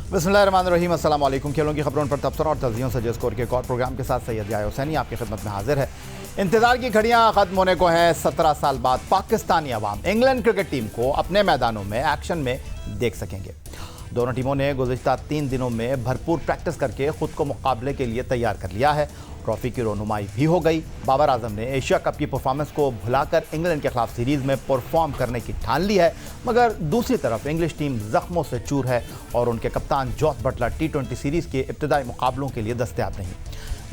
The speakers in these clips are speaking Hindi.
बिस्मिल्लाहिर्रहमानिर्रहीम, अस्सलाम वालेकुम। खेलों की खबरों पर तबसरा और तज़ियों से स्कोर के एक और प्रोग्राम के साथ सैयद याह्या हुसैनी आपकी खिदमत में हाजिर है। इंतजार की घड़ियां खत्म होने को हैं। 17 साल बाद पाकिस्तानी अवाम इंग्लैंड क्रिकेट टीम को अपने मैदानों में एक्शन में देख सकेंगे। दोनों टीमों ने गुज़िश्ता 3 दिनों में भरपूर प्रैक्टिस करके खुद को मुकाबले के लिए तैयार कर लिया है। ट्रॉफी की रोनुमाई भी हो गई। बाबर आजम ने एशिया कप की परफॉर्मेंस को भुलाकर इंग्लैंड के खिलाफ सीरीज में परफॉर्म करने की ठान ली है, मगर दूसरी तरफ इंग्लिश टीम जख्मों से चूर है और उनके कप्तान जॉस बटलर T20 सीरीज के इब्तदाई मुकाबलों के लिए दस्तयाब नहीं।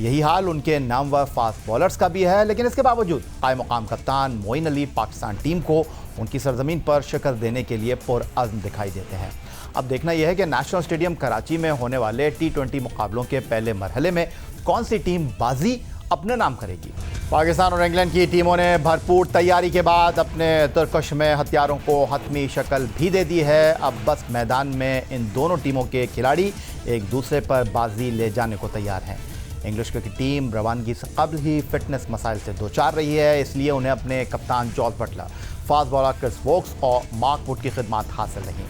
यही हाल उनके नामवर फास्ट बॉलर्स का भी है, लेकिन इसके बावजूद कायम मुकाम कप्तान मोइन अली पाकिस्तान टीम को उनकी सरजमीन पर शिकस्त देने के लिए पुरअज़्म दिखाई देते हैं। अब देखना यह है कि नेशनल स्टेडियम कराची में होने वाले T20 मुकाबलों के पहले मरहले में कौन सी टीम बाजी अपने नाम करेगी। पाकिस्तान और इंग्लैंड की टीमों ने भरपूर तैयारी के बाद अपने तुर्कश में हथियारों को हतमी शक्ल भी दे दी है। अब बस मैदान में इन दोनों टीमों के खिलाड़ी एक दूसरे पर बाजी ले जाने को तैयार हैं। इंग्लिश क्रिकेट टीम रवानगी से कबल ही फिटनेस मसाइल से दो चार रही है, इसलिए उन्हें अपने कप्तान Jos Buttler, fast bowler Chris Woakes और मार्क वुड की खिदमत हासिल नहीं।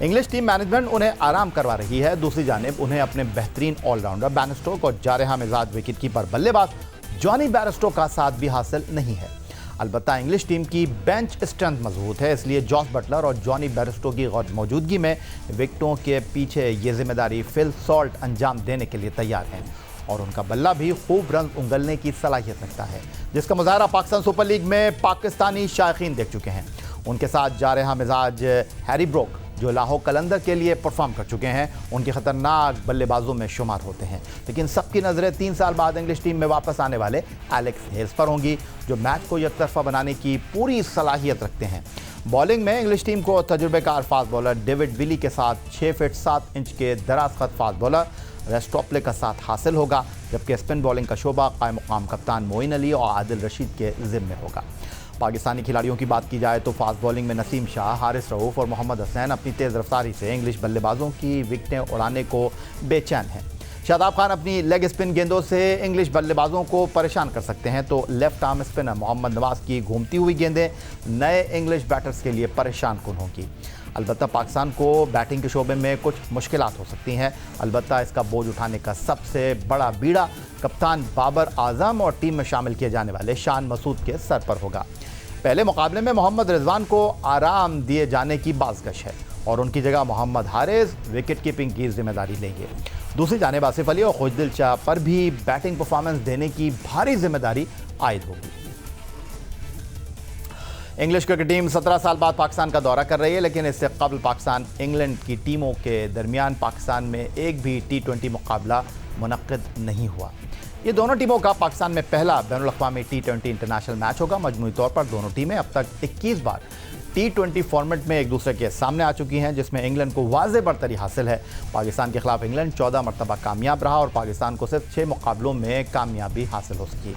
इंग्लिश टीम मैनेजमेंट उन्हें आराम करवा रही है। दूसरी जानिब उन्हें अपने बेहतरीन ऑलराउंडर बेन स्टोक्स और जारहा मिजाज विकेट कीपर बल्लेबाज जॉनी बेयरस्टो का साथ भी हासिल नहीं है। अलबत्ता इंग्लिश टीम की बेंच स्ट्रेंथ मजबूत है, इसलिए जॉस बटलर और जॉनी बेयरस्टो की गैर मौजूदगी में विकेटों के पीछे ये जिम्मेदारी फिल सॉल्ट अंजाम देने के लिए तैयार हैं और उनका बल्ला भी खूब रन उंगलने की सलाहियत रखता है, जिसका मुजाहरा पाकिस्तान सुपर लीग में पाकिस्तानी शायकीन देख चुके हैं। उनके साथ जारहा मिजाज हैरी ब्रोक जो लाहौर कलंदर के लिए परफॉर्म कर चुके हैं, उनके खतरनाक बल्लेबाजों में शुमार होते हैं। लेकिन सबकी नज़रें 3 साल बाद इंग्लिश टीम में वापस आने वाले एलेक्स हेल्स पर होंगी, जो मैच को एकतरफा बनाने की पूरी सलाहियत रखते हैं। बॉलिंग में इंग्लिश टीम को तजुर्बेकार फास्ट बॉलर डेविड विली के साथ 6 फीट 7 इंच के दराज खत फास्ट बॉलर रेस्टोप्ले का साथ हासिल होगा, जबकि स्पिन बॉलिंग का शोबा कायम मुकाम कप्तान मोइन अली और आदिल रशीद के जिम्मे होगा। पाकिस्तानी खिलाड़ियों की बात की जाए तो फास्ट बॉलिंग में नसीम शाह, हारिस रऊफ और मोहम्मद हसैन अपनी तेज़ रफ्तारी से इंग्लिश बल्लेबाजों की विकेटें उड़ाने को बेचैन हैं। शादाब खान अपनी लेग स्पिन गेंदों से इंग्लिश बल्लेबाजों को परेशान कर सकते हैं, तो left arm spinner Mohammad Nawaz की घूमती हुई गेंदें नए इंग्लिश बैटर्स के लिए परेशान कुन होंगी। अलबत्ता पाकिस्तान को बैटिंग के शोबे में कुछ मुश्किलात हो सकती हैं। अलबत्ता इसका बोझ उठाने का सबसे बड़ा बीड़ा कप्तान बाबर आजम और टीम में शामिल किए जाने वाले शान मसूद के सर पर होगा। पहले मुकाबले में मोहम्मद रिजवान को आराम दिए जाने की बाज़गश है और उनकी जगह मोहम्मद हारिस विकेट कीपिंग की जिम्मेदारी लेंगे। दूसरी जानिब आसिफ अली और खुशदिल शाह पर भी बैटिंग परफॉर्मेंस देने की भारी जिम्मेदारी आयद होगी। इंग्लिश क्रिकेट टीम 17 साल बाद पाकिस्तान का दौरा कर रही है, लेकिन इससे कबल पाकिस्तान इंग्लैंड की टीमों के दरमियान पाकिस्तान में एक भी T20 मुकाबला मुनक्किद नहीं हुआ। ये दोनों टीमों का पाकिस्तान में पहला बैनुल-अक़वामी T20 इंटरनेशनल मैच होगा। मजमूई तौर पर दोनों टीमें अब तक 21 बार T20 फॉर्मेट में एक दूसरे के सामने आ चुकी हैं, जिसमें इंग्लैंड को वाज़ेह बढ़तरी हासिल है। पाकिस्तान के खिलाफ इंग्लैंड 14 मरतबा कामयाब रहा और पाकिस्तान को सिर्फ 6 मुकाबलों में कामयाबी हासिल हो सकी।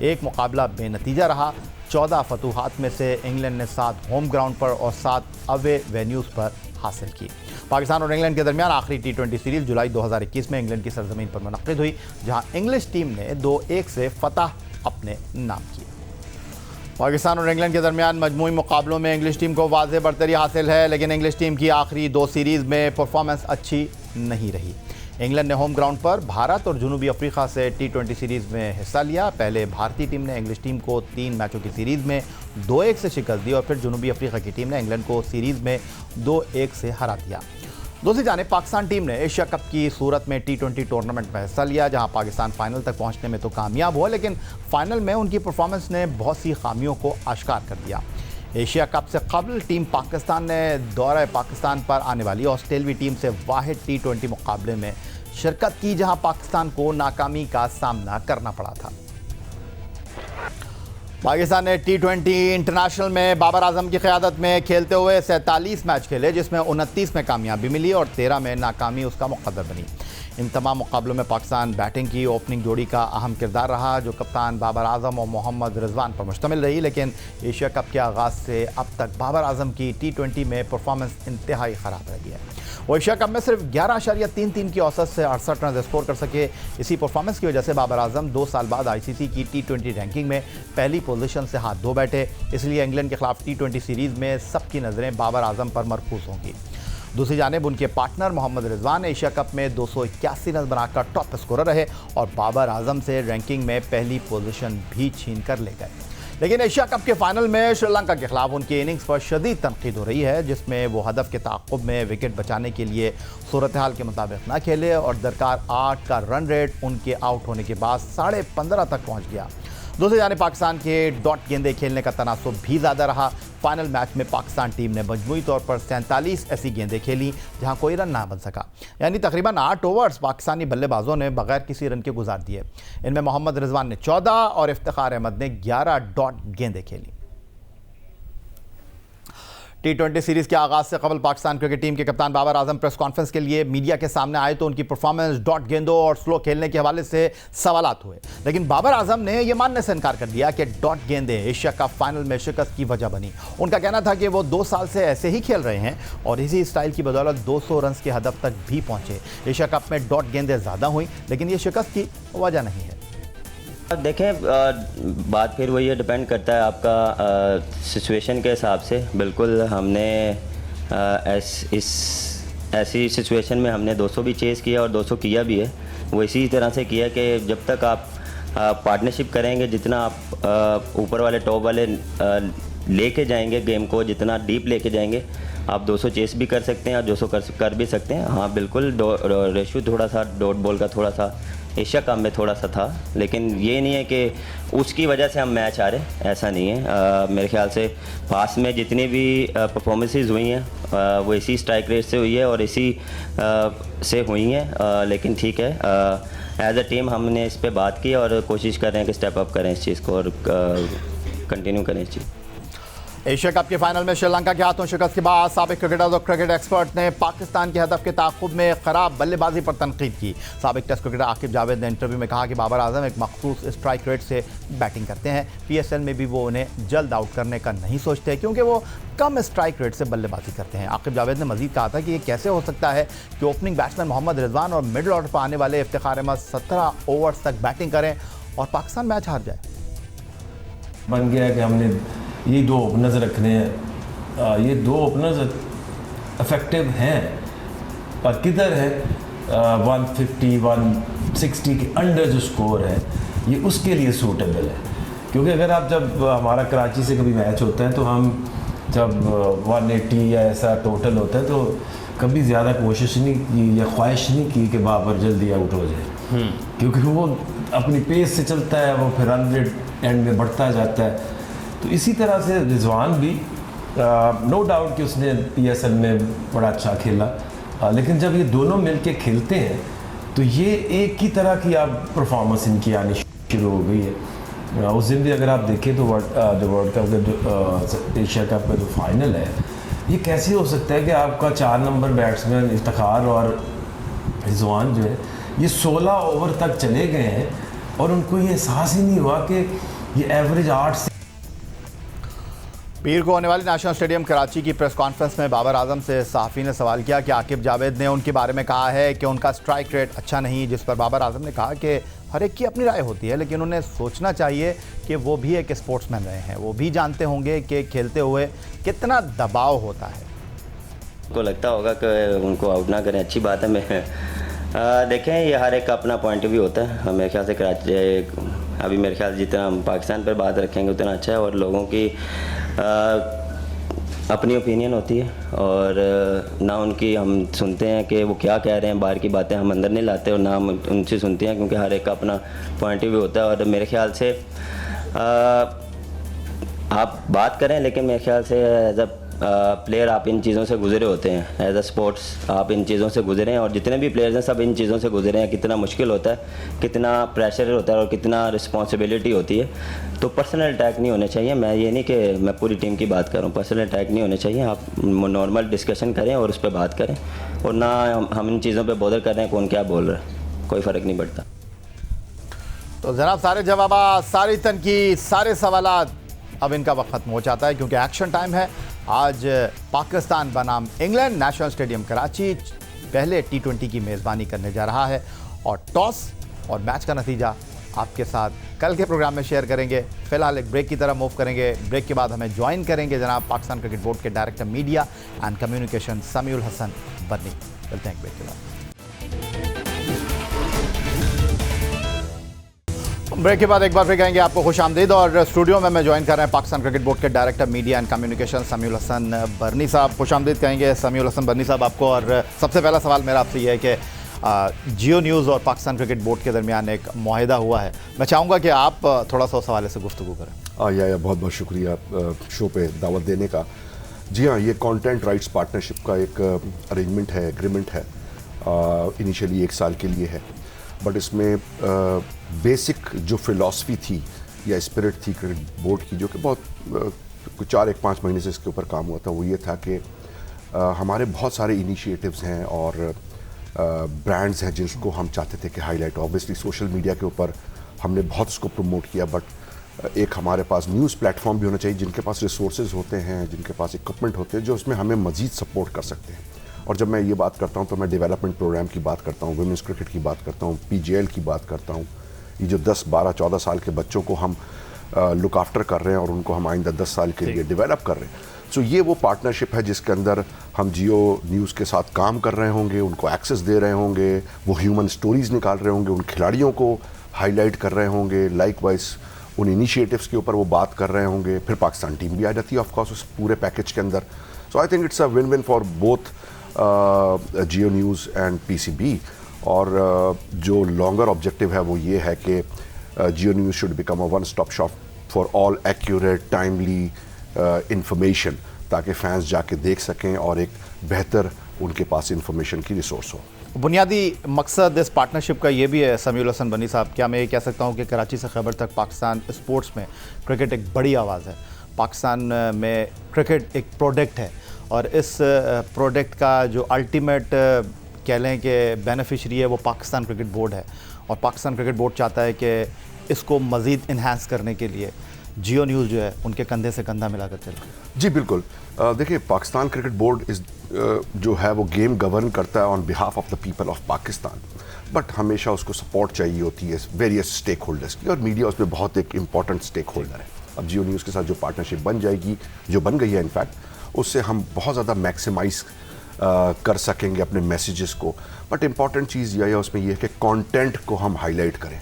एक मुकाबला बेनतीजा रहा। 14 फतूहात में से इंग्लैंड ने 7 होम ग्राउंड पर और 7 अवे वेन्यूज़ पर हासिल की। पाकिस्तान और इंग्लैंड के दरमियान आखिरी T20 सीरीज जुलाई 2021 में इंग्लैंड की सरजमीन पर मुनक्किद हुई, जहां इंग्लिश टीम ने 2-1 से फतह अपने नाम की। पाकिस्तान और इंग्लैंड के दरमियान मजमूई मुकाबलों में इंग्लिश टीम को वाज़ेह बढ़तरी हासिल है, लेकिन इंग्लिश टीम की आखिरी 2 सीरीज़ में परफॉर्मेंस अच्छी नहीं रही। इंग्लैंड ने होम ग्राउंड पर भारत और जनूबी अफ्रीका से T20 सीरीज़ में हिस्सा लिया। पहले भारतीय टीम ने इंग्लिश टीम को 3 मैचों की सीरीज़ में 2-1 से शिकस्त दी और फिर जनूबी अफ्रीका की टीम ने इंग्लैंड को सीरीज़ में 2-1 से हरा दिया। दूसरी जानिब पाकिस्तान टीम ने एशिया कप की सूरत में T20 टूर्नामेंट में हिस्सा लिया, जहां पाकिस्तान फाइनल तक पहुंचने में तो कामयाब हुआ, लेकिन फाइनल में उनकी परफॉर्मेंस ने बहुत सी खामियों को आश्कार कर दिया। एशिया कप से कबल टीम पाकिस्तान ने दौरे पाकिस्तान पर आने वाली ऑस्ट्रेलवी टीम से वाहिद T20 मुकाबले में शिरकत की, जहां पाकिस्तान को नाकामी का सामना करना पड़ा था। पाकिस्तान ने T20 इंटरनेशनल में बाबर आजम की क़यादत में खेलते हुए 47 मैच खेले, जिसमें 29 में कामयाबी मिली और 13 में नाकामी उसका मुक़द्दर बनी। इन तमाम मुकाबलों में पाकिस्तान बैटिंग की ओपनिंग जोड़ी का अहम किरदार रहा, जो कप्तान बाबर आजम और मोहम्मद रिजवान पर मुश्तमिल रही। लेकिन एशिया कप के आगाज़ से अब तक बाबर आजम की T20 में परफॉर्मेंस इंतहाई ख़राब रही है। वो एशिया कप में सिर्फ 11.33 की औसत से 68 रन स्कोर कर सके। इसी परफॉर्मेंस की वजह से बाबर आजम 2 साल बाद ICC की T20 रैंकिंग में पहली पोजीशन से हाथ धो बैठे। इसलिए इंग्लैंड के खिलाफ T20 सीरीज़ में सबकी नज़रें बाबर आजम पर मरकूज़ होंगी। दूसरी जानिब उनके partner Mohammad Rizwan Asia cup में 281 रन बनाकर टॉप स्कोरर रहे और बाबर आजम से रैंकिंग में पहली पोजीशन भी छीन कर ले गए। लेकिन एशिया कप के फाइनल में श्रीलंका के खिलाफ उनकी इनिंग्स पर शदीद तनकीद हो रही है, जिसमें वो हदफ के ताक़ुब में विकेट बचाने के लिए सूरत हाल के मुताबिक ना खेले और दरकार 8 का रन रेट उनके आउट होने के बाद 15.5 तक पहुँच गया। दूसरी जानिब पाकिस्तान के डॉट गेंदे खेलने का तनासुब भी ज़्यादा रहा। फाइनल मैच में पाकिस्तान टीम ने मजमूई तौर पर 47 ऐसी गेंदें खेली जहां कोई रन ना बन सका, यानी तकरीबन 8 ओवर्स पाकिस्तानी बल्लेबाजों ने बगैर किसी रन के गुजार दिए। इनमें मोहम्मद रिजवान ने 14 और इफ्तिखार अहमद ने 11 डॉट गेंदें खेली। T20 सीरीज़ के आगाज़ से कबल पाकिस्तान क्रिकेट टीम के कप्तान बाबर आजम प्रेस कॉन्फ्रेंस के लिए मीडिया के सामने आए तो उनकी परफॉर्मेंस, डॉट गेंदों और स्लो खेलने के हवाले से सवालात हुए। लेकिन बाबर आजम ने यह मानने से इनकार कर दिया कि डॉट गेंदें एशिया कप फाइनल में शिकस्त की वजह बनी। उनका कहना था कि वो 2 साल से ऐसे ही खेल रहे हैं और इसी स्टाइल की बदौलत 200 रन के हदफ तक भी पहुंचे। एशिया कप में डॉट गेंदें ज़्यादा हुई, लेकिन ये शिकस्त की वजह नहीं है। देखें, बात फिर वही डिपेंड करता है आपका सिचुएशन के हिसाब से। बिल्कुल हमने ऐसी सिचुएशन में हमने 200 भी चेज़ किया और 200 किया भी है। वो इसी तरह से किया कि जब तक आप पार्टनरशिप करेंगे, जितना आप ऊपर वाले टॉप वाले लेके जाएंगे गेम को, जितना डीप लेके जाएंगे, आप 200 चेस भी कर सकते हैं और 200 कर भी सकते हैं। हाँ बिल्कुल, रेशो थोड़ा सा डॉट बॉल का थोड़ा सा एशिया कप में थोड़ा सा था, लेकिन ये नहीं है कि उसकी वजह से हम मैच हारे, ऐसा नहीं है। मेरे ख्याल से पास में जितनी भी परफॉर्मेंसेस हुई हैं वो इसी स्ट्राइक रेट से हुई है और इसी से हुई हैं। लेकिन ठीक है, एज अ टीम हमने इस पर बात की और कोशिश कर रहे हैं कि स्टेप अप करें इस चीज़ को और कंटिन्यू करें इस चीज़। एशिया कप के फाइनल में श्रीलंका के हाथों शिकस्त के बाद साबिक क्रिकेटर्स और क्रिकेट एक्सपर्ट ने पाकिस्तान के हदफ के ताक़ुब में ख़राब बल्लेबाजी पर तनकीद की। साबिक टेस्ट क्रिकेटर आकिब जावेद ने इंटरव्यू में कहा कि बाबर आजम एक मखसूस स्ट्राइक रेट से बैटिंग करते हैं। PSL में भी वो उन्हें जल्द आउट करने का नहीं सोचते क्योंकि वो कम स्ट्राइक रेट से बल्लेबाजी करते हैं। आकिब जावेद ने मजीद कहा था कि ये कैसे हो सकता है कि ओपनिंग बैट्समैन मोहम्मद रिजवान और मिडल ऑर्डर पर आने वाले इफ्तिखार अहमद 17 ओवर्स तक बैटिंग करें और पाकिस्तान मैच हार जाए। बन गया कि हमने ये 2 ओपनर्स रखने हैं। ये 2 ओपनर्स इफेक्टिव हैं, पर किधर है 150 160 के अंडर जो स्कोर है ये उसके लिए सूटेबल है। क्योंकि अगर आप जब हमारा कराची से कभी मैच होता है तो हम जब 180 या ऐसा टोटल होता है तो कभी ज़्यादा कोशिश नहीं की या ख्वाहिश नहीं की कि बाबर जल्दी आउट हो जाए, क्योंकि वो अपनी पेस से चलता है, वो फिर रन रेट एंड में बढ़ता जाता है। तो इसी तरह से रिजवान भी नो डाउट कि उसने PSL में बड़ा अच्छा खेला, लेकिन जब ये दोनों मिलके खेलते हैं तो ये एक ही तरह की आप परफॉर्मेंस इनकी आनी शुरू हो गई है। उस दिन भी अगर आप देखें तो वर्ल्ड कप एशिया कप का जो फाइनल है, ये कैसे हो सकता है कि आपका 4 नंबर बैट्समैन इफ्तिखार और रिजवान जो है ये 16 ओवर तक चले गए हैं और उनको ये एहसास ही नहीं हुआ कि ये एवरेज 8 से। पीर को होने वाली नेशनल स्टेडियम कराची की प्रेस कॉन्फ्रेंस में बाबर आजम से सहाफ़ी ने सवाल किया कि आकिब जावेद ने उनके बारे में कहा है कि उनका स्ट्राइक रेट अच्छा नहीं, जिस पर बाबर आजम ने कहा कि हर एक की अपनी राय होती है, लेकिन उन्हें सोचना चाहिए कि वो भी एक स्पोर्ट्समैन रहे हैं, वो भी जानते होंगे कि खेलते हुए कितना दबाव होता है। उनको लगता होगा कि उनको आउट ना करें, अच्छी बात है। मैं देखें, ये हर एक का अपना पॉइंट ऑफ व्यू होता है। मेरे ख्याल से कराची अभी मेरे ख्याल जितना हम पाकिस्तान पर बात रखेंगे उतना अच्छा है और लोगों की अपनी ओपिनियन होती है और ना उनकी हम सुनते हैं कि वो क्या कह रहे हैं, बाहर की बातें हम अंदर नहीं लाते और ना हम उनसे सुनते हैं, क्योंकि हर एक का अपना पॉइंट ऑफ व्यू होता है। और मेरे ख्याल से आप बात करें, लेकिन मेरे ख्याल से एज अ प्लेयर आप इन चीज़ों से गुजरे होते हैं, एज अ स्पोर्ट्स आप इन चीज़ों से गुजरे हैं और जितने भी प्लेयर्स हैं सब इन चीज़ों से गुजरे हैं। कितना मुश्किल होता है, कितना प्रेशर होता है और कितना रिस्पॉन्सिबिलिटी होती है। तो पर्सनल अटैक नहीं होने चाहिए। मैं ये नहीं कि मैं पूरी टीम की बात कर रहा हूँ, पर्सनल अटैक नहीं होने चाहिए। आप नॉर्मल डिस्कशन करें और उस पर बात करें और ना हम इन चीज़ों पर बॉदर कर रहे हैं कौन क्या बोल रहा है, कोई फ़र्क नहीं पड़ता। तो जनाब, सारे जवाब, सारी तनकीद, सारे सवालात, अब इनका वक्त खत्म हो जाता है क्योंकि एक्शन टाइम है। आज पाकिस्तान बनाम इंग्लैंड नेशनल स्टेडियम कराची पहले T20 की मेज़बानी करने जा रहा है और टॉस और मैच का नतीजा आपके साथ कल के प्रोग्राम में शेयर करेंगे। फिलहाल एक ब्रेक की तरफ मूव करेंगे। ब्रेक के बाद हमें ज्वाइन करेंगे जनाब पाकिस्तान क्रिकेट बोर्ड के director media and communication Samiul Hasan Burney. मिलते हैं ब्रेक के बाद। ब्रेक के बाद एक बार फिर कहेंगे आपको खुश आमदीद, और स्टूडियो में मैं ज्वाइन कर रहे हैं पाकिस्तान क्रिकेट बोर्ड के director media and communication Samiul Hasan Burney साहब। खुश आमदीद कहेंगे समीउल हसन बर्नी साहब आपको। और सबसे पहला सवाल मेरा आपसे ये है कि जियो न्यूज़ और पाकिस्तान क्रिकेट बोर्ड के दरमियान एक मुआहिदा हुआ है, मैं चाहूँगा कि आप थोड़ा सा उस हवाले से गुफ्तगू करें। या बहुत बहुत शुक्रिया शो पे दावत देने का। जी हाँ, ये कंटेंट राइट्स पार्टनरशिप का एक अरेंजमेंट है, एग्रीमेंट है। इनिशियली 1 साल के लिए है, बट इसमें बेसिक जो फ़िलासफ़ी थी या स्पिरिट थी क्रिकेट बोर्ड की, जो कि बहुत 4-5 महीने से इसके ऊपर काम हुआ था, वो ये था कि हमारे बहुत सारे इनिशिएटिव्स हैं और ब्रांड्स हैं जिसको हम चाहते थे कि हाईलाइट। ऑब्वियसली सोशल मीडिया के ऊपर हमने बहुत उसको प्रमोट किया, बट एक हमारे पास न्यूज़ प्लेटफॉर्म भी होना चाहिए जिनके पास रिसोर्सेज होते हैं, जिनके पास इक्विपमेंट होते हैं, जो उसमें हमें मज़ीद सपोर्ट कर सकते हैं। और जब मैं ये बात करता हूँ तो मैं डेवलपमेंट प्रोग्राम की बात करता हूँ, वुमेंस क्रिकेट की बात करता हूँ, PGL की बात करता हूँ। ये जो 10, 12, 14 साल के बच्चों को हम लुक आफ्टर कर रहे हैं और उनको हम आइंदा 10 साल के लिए डेवलप कर रहे हैं। सो ये वो पार्टनरशिप है जिसके अंदर हम जियो न्यूज़ के साथ काम कर रहे होंगे, उनको एक्सेस दे रहे होंगे, वो ह्यूमन स्टोरीज़ निकाल रहे होंगे, उन खिलाड़ियों को हाईलाइट कर रहे होंगे, लाइकवाइज उन इनिशिएटिव्स के ऊपर वो बात कर रहे होंगे। फिर पाकिस्तान टीम भी आ जाती है ऑफ कोर्स उस पूरे पैकेज के अंदर। So I think it's a win win for both Geo news and PCB। और जो लॉन्गर ऑब्जेक्टिव है वो ये है कि Geo news should become a one stop shop for all accurate timely information, ताकि फैंस जाके देख सकें और एक बेहतर उनके पास इंफॉर्मेशन की रिसोर्स हो। बुनियादी मकसद इस पार्टनरशिप का ये भी है समीउल हसन बनी साहब, क्या मैं ये कह सकता हूँ कि कराची से खैबर तक पाकिस्तान स्पोर्ट्स में क्रिकेट एक बड़ी आवाज़ है। पाकिस्तान में क्रिकेट एक प्रोडक्ट है और इस प्रोडक्ट का जो अल्टीमेट कह लें कि बेनिफिशरी है वो पाकिस्तान क्रिकेट बोर्ड है, और पाकिस्तान क्रिकेट बोर्ड चाहता है कि इसको मज़ीद इन्हांस करने के लिए जियो न्यूज़ जो है उनके कंधे से कंधा मिलाकर चले। जी बिल्कुल। देखिए, पाकिस्तान क्रिकेट बोर्ड जो है वो गेम गवर्न करता है on behalf of the people of Pakistan, but हमेशा उसको सपोर्ट चाहिए होती है वेरियस स्टेक होल्डर्स की, और मीडिया उसमें बहुत एक इंपॉर्टेंट स्टेक होल्डर है। अब जियो न्यूज़ के साथ जो पार्टनरशिप बन जाएगी, जो बन गई है इनफैक्ट, उससे हम बहुत ज़्यादा मैक्सिमाइज कर सकेंगे अपने मैसेजेस को। बट इम्पॉर्टेंट चीज़ यह है उसमें यह है कि कंटेंट को हम हाईलाइट करें,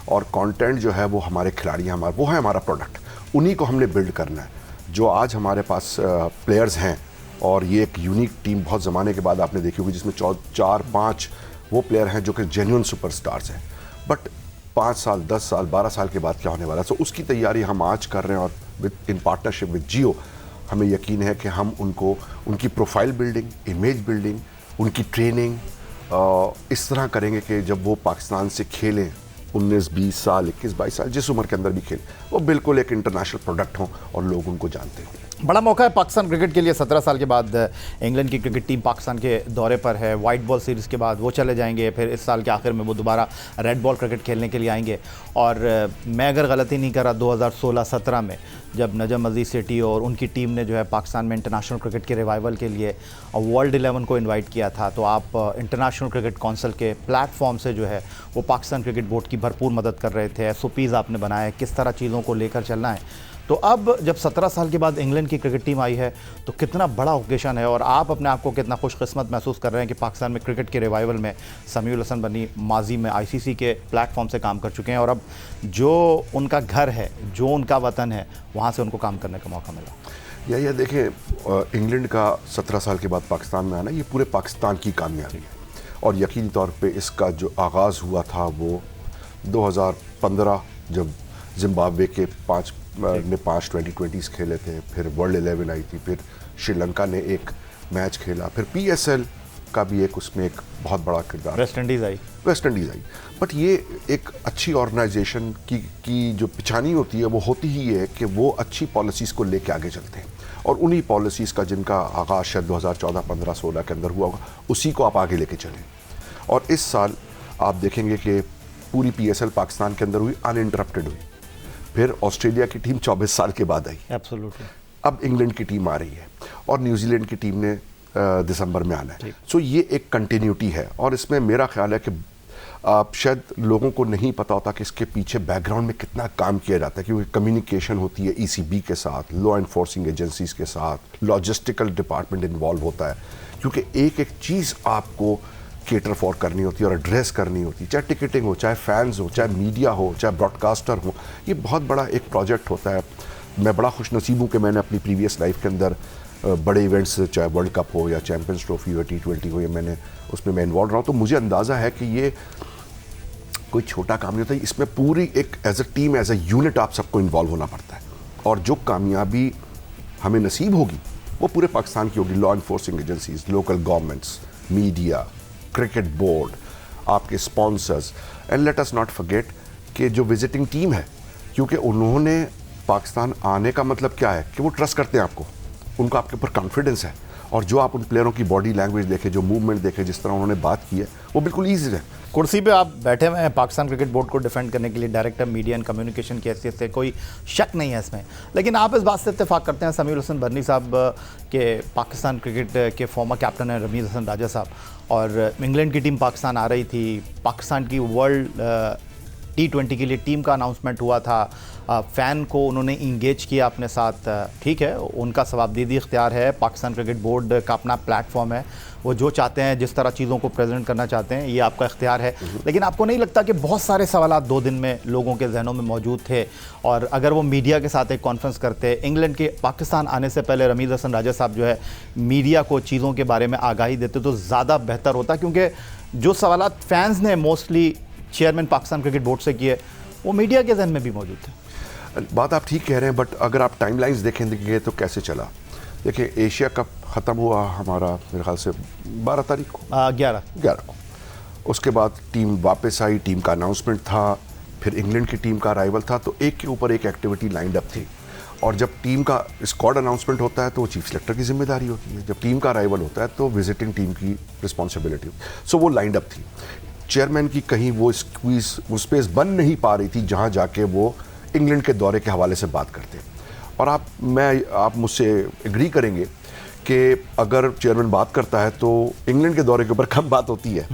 और कंटेंट जो है वो हमारे खिलाड़ी हैं, वो है हमारा प्रोडक्ट, उन्हीं को हमने बिल्ड करना है। जो आज हमारे पास प्लेयर्स हैं, और ये एक यूनिक टीम बहुत ज़माने के बाद आपने देखी होगी जिसमें 4-5 वो प्लेयर हैं जो कि जेन्युइन सुपरस्टार्स हैं, बट 5 साल 10 साल 12 साल के बाद क्या होने वाला है, सो उसकी तैयारी हम आज कर रहे हैं। और विद इन पार्टनरशिप विद जियो हमें यकीन है कि हम उनको उनकी प्रोफाइल बिल्डिंग, इमेज बिल्डिंग, उनकी ट्रेनिंग इस तरह करेंगे कि जब वो पाकिस्तान से खेलें 19-20 साल, 21-22 साल, जिस उम्र के अंदर भी खेलें, वो बिल्कुल एक इंटरनेशनल प्रोडक्ट हों और लोग उनको जानते हों। बड़ा मौका है पाकिस्तान क्रिकेट के लिए। 17 साल के बाद इंग्लैंड की क्रिकेट टीम पाकिस्तान के दौरे पर है। वाइट बॉल सीरीज़ के बाद वो चले जाएंगे, फिर इस साल के आखिर में वो दोबारा रेड बॉल क्रिकेट खेलने के लिए आएंगे। और मैं अगर गलती नहीं कर रहा, 2016-17 में जब नजम अजीज सेठी और उनकी टीम ने जो है पाकिस्तान में इंटरनेशनल क्रिकेट के रिवाइवल के लिए वर्ल्ड 11 को इन्वाइट किया था, तो आप इंटरनेशनल क्रिकेट काउंसिल के प्लेटफॉर्म से जो है वो पाकिस्तान क्रिकेट बोर्ड की भरपूर मदद कर रहे थे। SOPs आपने बनाए किस तरह चीज़ों को लेकर चलना है। तो अब जब 17 साल के बाद इंग्लैंड की क्रिकेट टीम आई है तो कितना बड़ा ओकेशन है, और आप अपने आप को कितना खुशकिस्मत महसूस कर रहे हैं कि पाकिस्तान में क्रिकेट के रिवाइवल में समीउल हसन बनी माजी में ICC के प्लेटफॉर्म से काम कर चुके हैं, और अब जो उनका घर है, जो उनका वतन है, वहाँ से उनको काम करने का मौका मिला। या देखिए, इंग्लैंड का 17 साल के बाद पाकिस्तान में आना ये पूरे पाकिस्तान की कामयाबी है, और यकीनी तौर पे इसका जो आगाज़ हुआ था वो 2015 जब जिम्बाब्वे के 5 T20s खेले थे, फिर वर्ल्ड 11 आई थी, फिर श्रीलंका ने एक मैच खेला, फिर PSL का भी एक उसमें एक बहुत बड़ा किरदार, वेस्ट इंडीज़ आई। बट ये एक अच्छी ऑर्गेनाइजेशन की जो पिछानी होती है वो होती ही है कि वो अच्छी पॉलिसीज़ को लेके आगे चलते हैं, और उन्हीं पॉलिसीज़ का जिनका आगाज़ शायद 2014, 15, 16 के अंदर हुआ होगा, उसी को आप आगे लेके चलें। और इस साल आप देखेंगे कि पूरी PSL पाकिस्तान के अंदर हुई, अनइंटरप्टेड हुई। फिर ऑस्ट्रेलिया की टीम 24 साल के बाद आई, एब्सोल्युटली। अब इंग्लैंड की टीम आ रही है, और न्यूजीलैंड की टीम ने दिसंबर में आना है। सो ये एक कंटिन्यूटी है, और इसमें मेरा ख्याल है कि शायद लोगों को नहीं पता होता कि इसके पीछे बैकग्राउंड में कितना काम किया जाता है, क्योंकि कम्युनिकेशन होती है ECB के साथ, लॉ एनफोर्सिंग एजेंसीज के साथ, लॉजिस्टिकल डिपार्टमेंट इन्वॉल्व होता है, क्योंकि एक एक चीज़ आपको केटर फॉर करनी होती है और एड्रेस करनी होती है, चाहे टिकटिंग हो, चाहे फैंस हो, चाहे मीडिया हो, चाहे ब्रॉडकास्टर हो। ये बहुत बड़ा एक प्रोजेक्ट होता है। मैं बड़ा खुशनसीब हूँ कि मैंने अपनी प्रीवियस लाइफ के अंदर बड़े इवेंट्स, चाहे वर्ल्ड कप हो या चैम्पियंस ट्रॉफी हो, T20 हो, या उसमें मैं इन्वॉल्व रहा हूँ, तो मुझे अंदाज़ा है कि ये कोई छोटा काम नहीं होता। इसमें पूरी एक as a team, as a unit आप सबको इन्वॉल्व होना पड़ता है, और जो कामयाबी हमें नसीब होगी वो पूरे पाकिस्तान की होगी। Law enforcing agencies, local governments, media, cricket board, आपके sponsors, and let us not forget कि जो विजिटिंग टीम है, क्योंकि उन्होंने पाकिस्तान आने का मतलब क्या है कि वो ट्रस्ट करते हैं आपको, उनको आपके ऊपर कॉन्फिडेंस है, और जो आप उन प्लेयरों की बॉडी लैंग्वेज देखे, जो मूवमेंट देखे, जिस तरह उन्होंने बात की है, वो बिल्कुल ईजी है। कुर्सी पे आप बैठे हुए हैं पाकिस्तान क्रिकेट बोर्ड को डिफेंड करने के लिए, डायरेक्टर मीडिया एंड कम्युनिकेशन की हैसियत से, कोई शक नहीं है इसमें। लेकिन आप इस बात से इत्तेफाक करते हैं समीर हुसैन बर्नी साहब के पाकिस्तान क्रिकेट के फॉर्मर कैप्टन हैं रमीज़ हसन राजा साहब, और इंग्लैंड की टीम पाकिस्तान आ रही थी, पाकिस्तान की वर्ल्ड T20 के लिए टीम का अनाउंसमेंट हुआ था, फ़ैन को उन्होंने इंगेज किया अपने साथ। ठीक है, उनका सवाबदीदी इख्तियार है, पाकिस्तान क्रिकेट बोर्ड का अपना प्लेटफॉर्म है, वो जो चाहते हैं, जिस तरह चीज़ों को प्रेजेंट करना चाहते हैं, ये आपका इख्तियार है। लेकिन आपको नहीं लगता कि बहुत सारे सवालात 2 दिन में लोगों के जहनों में मौजूद थे, और अगर वो मीडिया के साथ एक कॉन्फ्रेंस करते, इंग्लैंड के पाकिस्तान आने से पहले रमीज़ हसन राजा साहब जो है मीडिया को चीज़ों के बारे में आगाही देते, तो ज़्यादा बेहतर होता, क्योंकि जो सवालात फैंस ने mostly chairman Pakistan cricket board से किए, वो मीडिया के जहन में भी मौजूद थे। बात आप ठीक कह रहे हैं, बट अगर आप टाइमलाइंस देखेंगे तो कैसे चला। देखिए, एशिया कप ख़त्म हुआ हमारा मेरे ख्याल से 12 तारीख को, 11 को। उसके बाद टीम वापस आई, टीम का अनाउंसमेंट था, फिर इंग्लैंड की टीम का अराइवल था, तो एक के ऊपर एक एक्टिविटी लाइंड अप थी। और जब टीम का स्क्वाड अनाउंसमेंट होता है तो वो चीफ सेलेक्टर की जिम्मेदारी होती है, जब टीम का अराइवल होता है तो विजिटिंग टीम की रिस्पॉन्सिबिलिटी। सो वो लाइंड अप थी। चेयरमैन की कहीं वो स्पेस बन नहीं पा रही थी जहां जाके वो इंग्लैंड के दौरे के हवाले से बात करते। और आप मुझसे एग्री करेंगे कि अगर चेयरमैन बात करता है तो इंग्लैंड के दौरे के ऊपर कम बात होती है,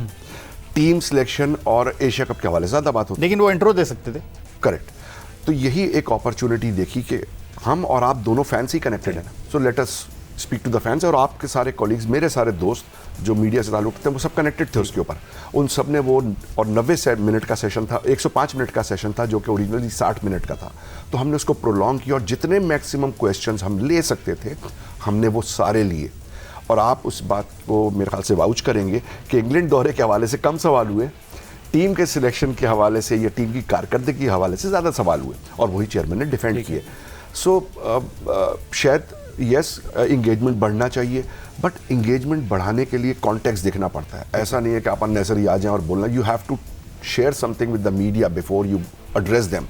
टीम सिलेक्शन और एशिया कप के हवाले से ज़्यादा बात होती है। लेकिन वो इंट्रो दे सकते थे। करेक्ट। तो यही एक अपॉर्चुनिटी देखी कि हम और आप दोनों फैंस ही कनेक्टेड हैं, so let us speak to the fans. और आपके सारे कॉलीग्स, मेरे सारे दोस्त जो मीडिया से ताल्लुक थे, वो सब कनेक्टेड थे उसके ऊपर। उन सब ने वो, और 90 मिनट का सेशन था, 105 मिनट का सेशन था, जो कि ओरिजिनली 60 मिनट का था। तो हमने उसको प्रोलॉन्ग किया, और जितने मैक्सिमम क्वेश्चंस हम ले सकते थे हमने वो सारे लिए। और आप उस बात को मेरे ख्याल से वाउच करेंगे कि इंग्लैंड दौरे के हवाले से कम सवाल हुए, टीम के सिलेक्शन के हवाले से या टीम की कारकर्दगी के हवाले से ज़्यादा सवाल हुए, और वही चेयरमैन ने डिफेंड किए। सो शायद यस, इंगेजमेंट बढ़ना चाहिए, बट इंगेजमेंट बढ़ाने के लिए कॉन्टेक्स्ट देखना पड़ता है। ऐसा नहीं है कि आप अननेसेसरी आ जाएं और बोलना। You have to share something with the media before you address them.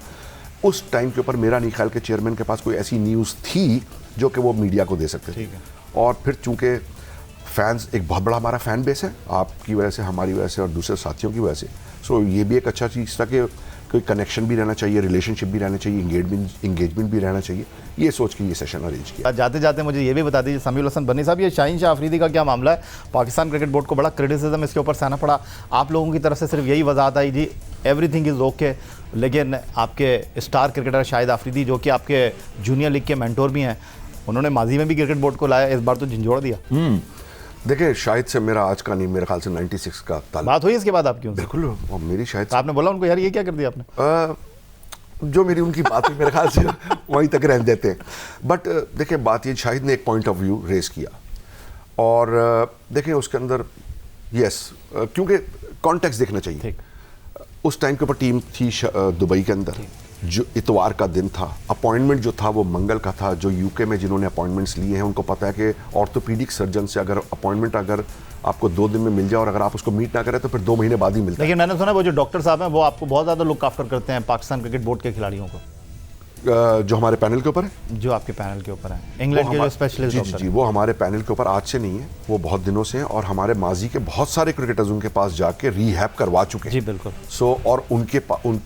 उस टाइम के ऊपर मेरा नहीं ख्याल कि चेयरमैन के पास कोई ऐसी न्यूज़ थी जो कि वो मीडिया को दे सकते थे। और फिर चूंकि फैंस, एक बहुत बड़ा हमारा फ़ैन बेस है, आपकी वजह से, हमारी वजह से और दूसरे साथियों की वजह से, सो ये भी एक अच्छा चीज़ था कि कोई कनेक्शन भी रहना चाहिए, रिलेशनशिप भी रहना चाहिए, इंगेजमेंट भी रहना चाहिए। ये सोच के ये सेशन अरेंज किया। जाते जाते मुझे ये भी बता दीजिए समीर हुसैन बर्नी साहब, ये शाहीन शाह अफरीदी का क्या मामला है? पाकिस्तान क्रिकेट बोर्ड को बड़ा क्रिटिसिज्म इसके ऊपर सहना पड़ा, आप लोगों की तरफ से सिर्फ यही वजाहत आई जी एवरीथिंग इज़ ओके, लेकिन आपके स्टार क्रिकेटर शाहिद अफरीदी, जो कि आपके जूनियर लीग के मेंटोर भी हैं, उन्होंने माजी में भी क्रिकेट बोर्ड को लाया, इस बार तो झंझोड़ दिया। देखिए, शाहिद से मेरा आज का नहीं, मेरे ख्याल से 96 का ताल्लुक। बात हुई इसके बाद आपकी उनसे? बिल्कुल, और मेरी शाहिद आपने बोला उनको यार ये क्या कर दिया आपने? जो मेरी उनकी बात हुई मेरे ख्याल से वहीं तक रहने देते हैं। बट देखिए, बात ये, शाहिद ने एक पॉइंट ऑफ व्यू रेस किया, और देखिए उसके अंदर यस, क्योंकि कॉन्टेक्स्ट देखना चाहिए। उस टाइम के ऊपर टीम थी दुबई के अंदर, जो इतवार का दिन था, अपॉइंटमेंट जो था वो मंगल का था। जो यूके में जिन्होंने अपॉइंटमेंट्स लिए हैं उनको पता है कि ऑर्थोपीडिक सर्जन से अगर अपॉइंटमेंट अगर आपको 2 दिन में मिल जाए और अगर आप उसको मीट ना करें तो फिर 2 महीने बाद ही मिलता है। लेकिन मैंने सुना वो जो डॉक्टर साहब हैं वो आपको बहुत ज़्यादा लुक आफ्टर करते हैं पाकिस्तान क्रिकेट बोर्ड के खिलाड़ियों को, जो हमारे पैनल के ऊपर है, जो आपके पैनल के ऊपर है, इंग्लैंड के जो स्पेशलिस्ट डॉक्टर। जी, वो हमारे पैनल के ऊपर आज से नहीं है, वो बहुत दिनों से हैं, और हमारे माजी के बहुत सारे क्रिकेटर्स उनके पास जाके रीहैब करवा चुके हैं। जी बिल्कुल। सो और उन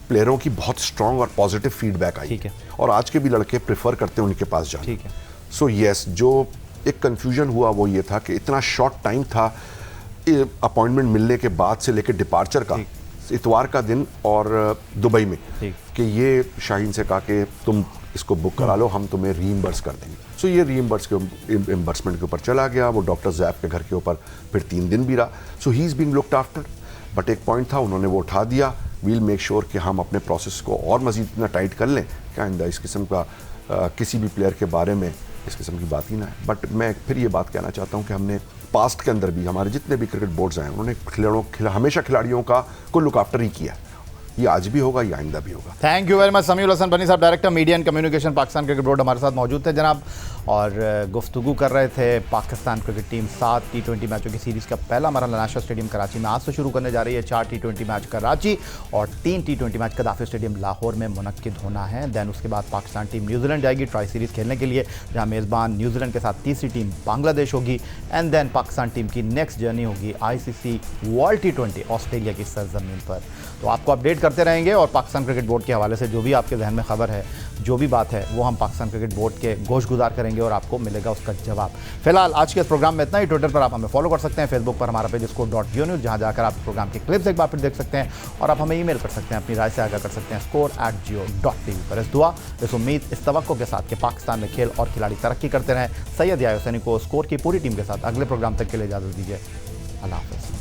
प्लेयरों की बहुत स्ट्रॉन्ग और पॉजिटिव फीडबैक आई। ठीक है। और आज के भी लड़के प्रेफर करते हैं उनके पास जाना। ठीक है। सो यस, जो एक कंफ्यूजन हुआ वो ये था कि इतना शॉर्ट टाइम था अपॉइंटमेंट मिलने के बाद से लेकर डिपार्चर का, इतवार का दिन और दुबई में ठीक। कि ये शाहीन से कहा कि तुम इसको बुक करा लो, हम तुम्हें रीइंबर्स कर देंगे। सो ये रीइंबर्समेंट के ऊपर चला गया, वो डॉक्टर जैब के घर के ऊपर फिर 3 दिन भी रहा। So he is being looked after. But एक पॉइंट था, उन्होंने वो उठा दिया। वील मेक श्योर कि हम अपने प्रोसेस को और मज़ीद इतना टाइट कर लें कि आइंदा इस किस्म का किसी भी प्लेयर के बारे में इस किस्म की बात ही ना है। बट मैं फिर ये बात कहना चाहता हूँ कि हमने पास्ट के अंदर भी हमारे जितने भी क्रिकेट बोर्ड्स हैं उन्होंने हमेशा खिलाड़ियों का को लुक आफ्टर ही किया। ये आज भी होगा, ये आइंदा भी होगा। Thank you very much Samiul Hasan Burney साहब, director media and communication Pakistan cricket board हमारे साथ मौजूद थे जनाब, और गुफ्तगू कर रहे थे। पाकिस्तान क्रिकेट टीम 7 T20 मैचों की सीरीज़ का पहला मरहला नेशनल स्टेडियम कराची में आज से शुरू करने जा रही है। 4 T20 मैच कराची और 3 T20 मैच कदाफी स्टेडियम लाहौर में मुनक्किद होना है। दैन उसके बाद पाकिस्तान टीम न्यूजीलैंड जाएगी ट्राई सीरीज़ खेलने के लिए, जहाँ मेज़बान न्यूजीलैंड के साथ तीसरी टीम बांग्लादेश होगी। एंड देन पाकिस्तान टीम की नेक्स्ट जर्नी होगी ICC वर्ल्ड T20 ऑस्ट्रेलिया की सरजमीन पर। तो आपको अपडेट करते रहेंगे, और पाकिस्तान क्रिकेट बोर्ड के हवाले से जो भी आपके जहन में खबर है, जो भी बात है, वो हम पाकिस्तान क्रिकेट बोर्ड के गोशगुजार करेंगे और आपको मिलेगा उसका जवाब। फिलहाल आज के इस प्रोग्राम में इतना ही। ट्विटर पर आप हमें फॉलो कर सकते हैं, फेसबुक पर हमारा पेज score.geo-news, जहां जाकर आप प्रोग्राम के क्लिप्स एक बार फिर देख सकते हैं, और आप हमें ईमेल कर सकते हैं, अपनी राय से आगाह कर सकते हैं score@geo.tv पर। इस दुआ, इस उम्मीद, इस तवक्को के साथ कि पाकिस्तान में खेल और खिलाड़ी तरक्की करते रहें, सैयद याह्या हुसैनी को स्कोर की पूरी टीम के साथ अगले प्रोग्राम तक के लिए इजाज़त दीजिए। अल्लाह हाफ़िज़।